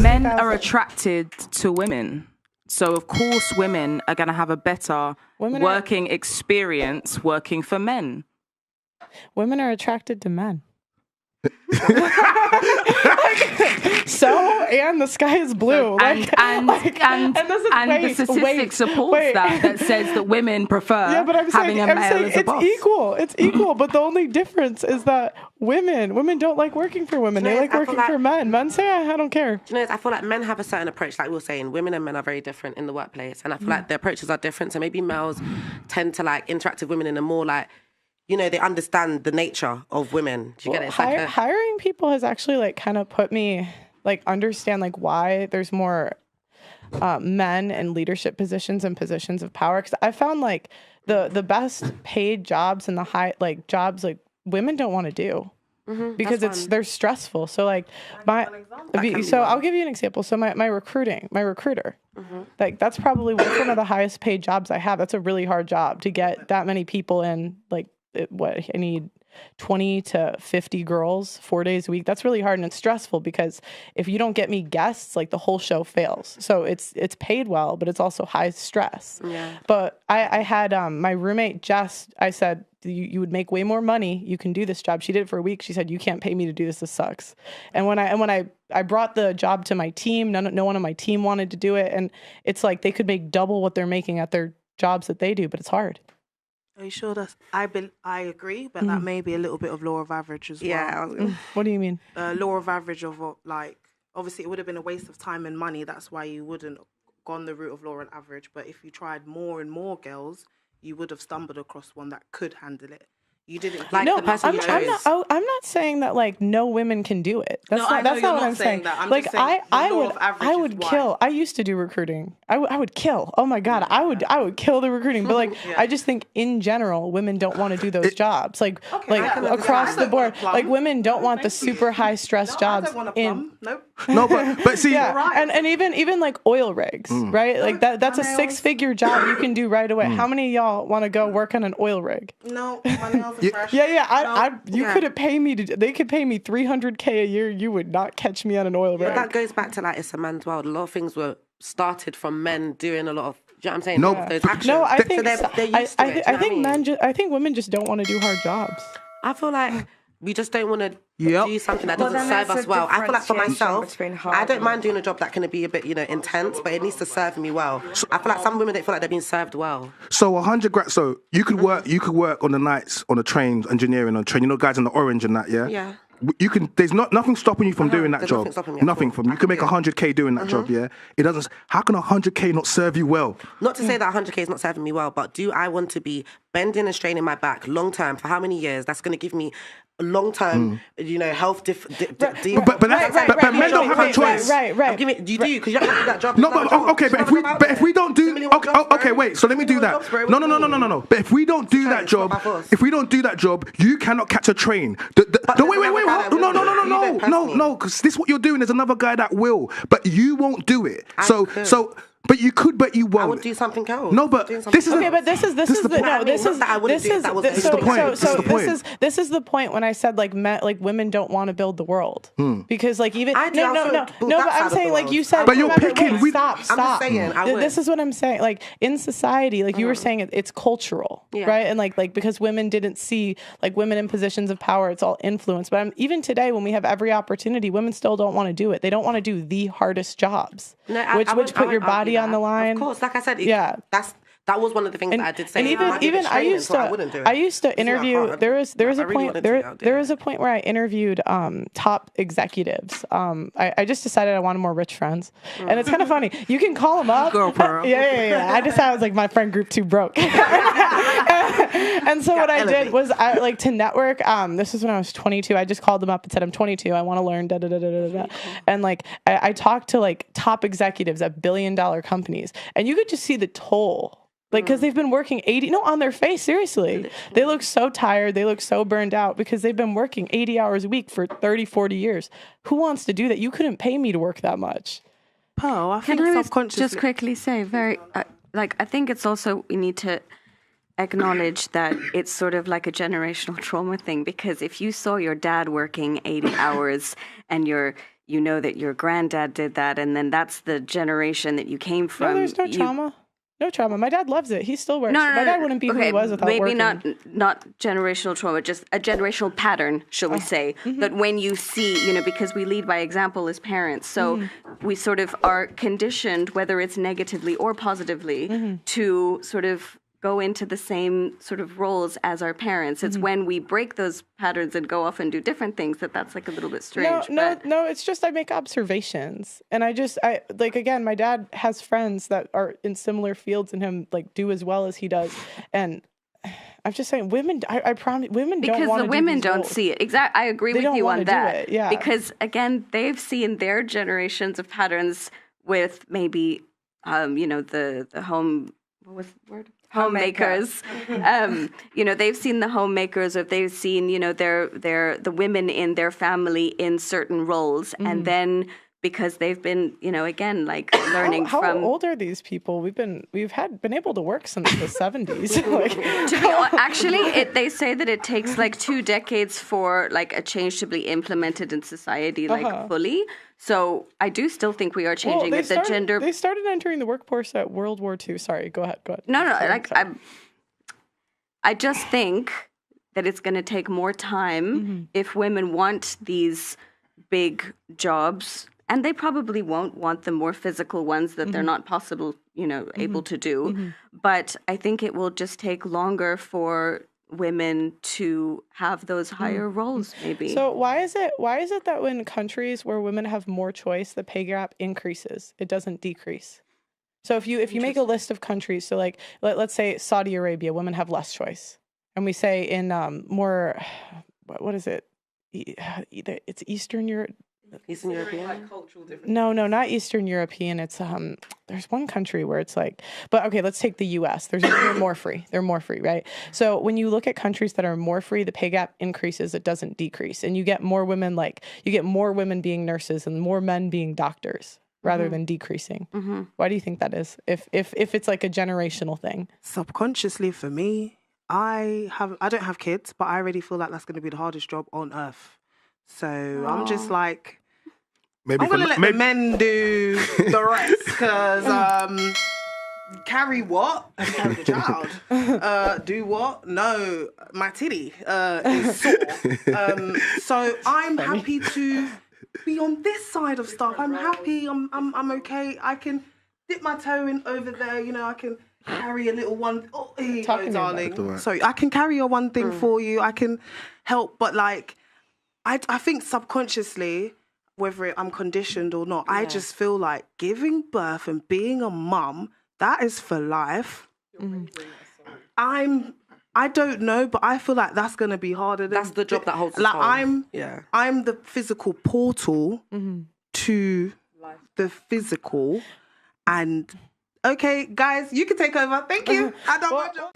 men are attracted to women. So, of course, women are going to have a better working experience working for men. Women are attracted to men. And the sky is blue. And the statistic supports that says that women prefer having a male as a boss. It's equal, but the only difference is that women don't like working for women. They like working for men. Men say, I don't care. I feel like men have a certain approach. Like we were saying, women and men are very different in the workplace. And I feel like the approaches are different. So maybe males tend to like interact with women in a more like, they understand the nature of women. Do you get it? It's like hiring people has actually like kind of put me like understand like why there's more men in leadership positions and positions of power. Because I found like the best paid jobs and the high like jobs like women don't want to do. Because they're stressful. So like I'll give you an example. So my recruiter, like that's probably one of the highest paid jobs I have. That's a really hard job to get that many people in. Like I need 20 to 50 girls 4 days a week. That's really hard and it's stressful because if you don't get me guests, like the whole show fails. So it's paid well, but it's also high stress. Yeah. But I had my roommate Jess. I said you would make way more money. You can do this job. She did it for a week. She said you can't pay me to do this. This sucks. And when I brought the job to my team, no one on my team wanted to do it. And it's like they could make double what they're making at their jobs that they do, but it's hard. Are you sure I agree, but that may be a little bit of law of average as well. Yeah. What do you mean? Law of average of like, obviously it would have been a waste of time and money. That's why you wouldn't have gone the route of law and average. But if you tried more and more girls, you would have stumbled across one that could handle it. You didn't like the person you chose. I'm not saying that like no women can do it. That's not what I'm saying. I'm like just saying I would kill. I used to do recruiting. I would kill. Oh my god, I would kill the recruiting. But like I just think in general, women don't want to do those jobs. Like across the board, like women don't want the super high stress jobs. No, but see, and even like oil rigs, right? Like that's a 6-figure job you can do right away. How many of y'all want to go work on an oil rig? No, my nails are fresh. You couldn't pay me they could pay me $300K a year. You would not catch me on an oil rig. That goes back to like it's a man's world. A lot of things were started from men doing a lot of. Do you know what I'm saying? Those actions. No, I think they're used to it. I think women just don't want to do hard jobs. I feel like we just don't want to do something that doesn't serve us well. I feel like for myself, I don't mind doing a job that can be a bit, intense, but it needs to serve me well. I feel like some women don't feel like they're being served well. So 100 grand. So you could work on the nights on the trains, engineering on the train. Guys in the orange and that, yeah. Yeah. You can. There's nothing stopping you from doing that job. Nothing from you can make 100K doing that job. Yeah. It doesn't. How can 100K not serve you well? Not to say that 100K is not serving me well, but do I want to be bending and straining my back long term for how many years? That's going to give me long-term, health but men don't have a choice. Right. You do because you don't have to do that job. No, but if we don't do, okay, wait. So let me do that. No. But if we don't do that job, you cannot catch a train. Wait. No. Because this what you're doing. There's another guy that will, but you won't do it. But you could, but you won't. I would do something else. No, but this is the point when I said like women don't want to build the world because like even no. But I'm saying like you said. But you're picking. Stop. I'm just saying. This is what I'm saying. Like in society, like you were saying, it's cultural, right? And like because women didn't see like women in positions of power, it's all influence. But even today, when we have every opportunity, women still don't want to do it. They don't want to do the hardest jobs, which put your body on the line. Of course, like I said, that was one of the things that I did say. And even I used to interview. There was a point where I interviewed top executives. I just decided I wanted more rich friends, and it's kind of funny. You can call them up. Girl pearl. Yeah. I decided I was like my friend group too broke. And so what I did was to network. This is when I was 22. I just called them up and said, I'm 22. I want to learn And I talked to like top executives at billion-dollar companies, and you could just see the toll. Because they've been working on their face, seriously. They look so tired. They look so burned out because they've been working 80 hours a week for 30, 40 years. Who wants to do that? You couldn't pay me to work that much. Pearl, I think subconsciously. Just quickly say, I think it's also, we need to acknowledge that it's sort of like a generational trauma thing, because if you saw your dad working 80 hours and you're you know that your granddad did that, and then that's the generation that you came from. No, there's no trauma. No trauma. My dad loves it. He still works. My dad wouldn't be who he was without working. Maybe not generational trauma, just a generational pattern, shall we say, that when you see, because we lead by example as parents, so we sort of are conditioned, whether it's negatively or positively, to sort of go into the same sort of roles as our parents. It's when we break those patterns and go off and do different things that's like a little bit strange. No, it's just I make observations. And I like, again, my dad has friends that are in similar fields and him like do as well as he does. And I'm just saying women, I promise, women don't want to do because the women don't roles. see it. Exactly. I agree They with don't you wanna on do that. it, yeah. Because again, they've seen their generations of patterns with maybe, the home, what was the word? Homemakers. They've seen the homemakers, or they've seen, the women in their family in certain roles. And then because they've been, again, like learning how from. How old are these people? We've been able to work since the 70s. Actually, they say that it takes like 2 decades for like a change to be implemented in society, like fully. So I do still think we are changing They gender. started entering the workforce at World War II. Sorry, go ahead. No, I just think that it's going to take more time if women want these big jobs, and they probably won't want the more physical ones that they're not able to do. But I think it will just take longer for women to have those higher roles, maybe. So why is it that when countries where women have more choice, the pay gap increases, it doesn't decrease? So if you make a list of countries, so like let's say Saudi Arabia, women have less choice, and we say in more, what is it? It's Eastern Europe. Eastern European? Like cultural difference. No, not Eastern European. It's there's one country where it's like, but okay, let's take the US. They're more free. They're more free, right? So when you look at countries that are more free, the pay gap increases, it doesn't decrease. And you get more women being nurses and more men being doctors rather than decreasing. Why do you think that is? If it's like a generational thing? Subconsciously for me, I don't have kids, but I already feel like that's going to be the hardest job on earth. So I'm just like, I'm going to let the men do the rest, because carry what? Carry the child. Do what? No, my titty is sore. So I'm happy to be on this side of stuff. I'm happy. I'm okay. I can dip my toe in over there. I can carry a little one. Oh, here you go, darling. Sorry, I can carry a one thing for you. I can help, but like, I think subconsciously, whether I'm conditioned or not, I just feel like giving birth and being a mum, that is for life. I don't know, but I feel like that's going to be harder. That's the job that holds us home. I'm the physical portal to the physical. And okay, guys, you can take over. Thank you. I done my job.